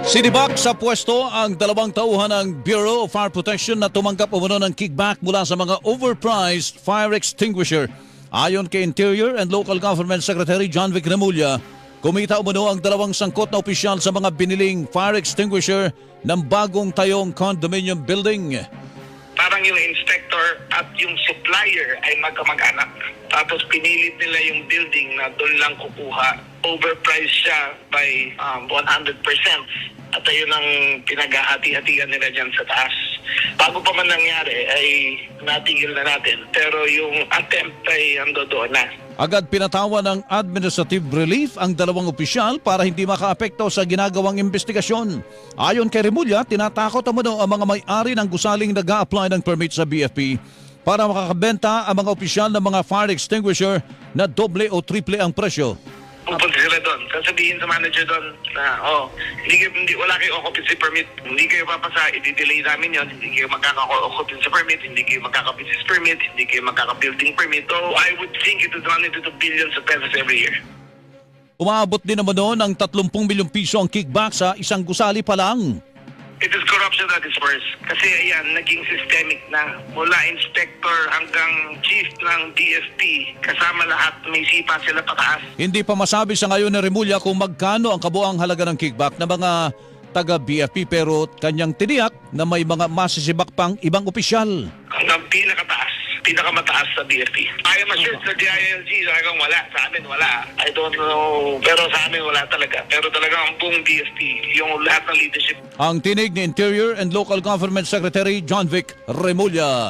Sinibak sa pwesto ang dalawang tauhan ng Bureau of Fire Protection na tumanggap umano ng kickback mula sa mga overpriced fire extinguisher. Ayon kay Interior and Local Government Secretary John Vic Remulla, kumita umano ang dalawang sangkot na opisyal sa mga biniling fire extinguisher ng bagong tayong condominium building. Parang yung inspector at yung supplier ay magkamag-anak. Tapos pinilit nila yung building na doon lang kukuha. Overpriced siya by 100%. At ayun ang pinaghahati-hatian nila dyan sa taas. Bago pa man nangyari ay natigil na natin. Pero yung attempt ay ando doon na. Agad pinatawan ng administrative relief ang dalawang opisyal para hindi makaapekto sa ginagawang investigasyon. Ayon kay Remulla, tinatakot umano ang mga may-ari ng gusaling nag-a-apply ng permit sa BFP para makakabenta ang mga opisyal ng mga fire extinguisher na doble o triple ang presyo. Pupunta sila doon. Sasabihin sa manager doon na, wala kayo occupancy permit. Hindi kayo papasa, i-delay namin yon. Hindi kayo magkaka-occupancy permit, hindi kayo magkaka-business permit, hindi kayo magkaka-building permit. So I would think it would run into the billions of pesos every year. Umaabot din naman noon ng 30 milyong piso ang kickback sa isang gusali pa lang. It is corruption that is worse. Kasi ayan, naging systemic na. Mula inspector hanggang chief ng DFP, kasama lahat, may sipa sila pataas. Hindi pa masabi sa ngayon ni Remulla kung magkano ang kabuang halaga ng kickback ng mga taga-BFP pero kanyang tiniyak na may mga masisibak pang ibang opisyal. Hanggang pinakamataas sa DFP. I am assured sa DILG, talagang wala. Sa amin, wala. I don't know, pero sa amin wala talaga. Pero talagang ang buong DFP, yung lahat ng leadership. Ang tinig ni Interior and Local Government Secretary John Vic Remulla.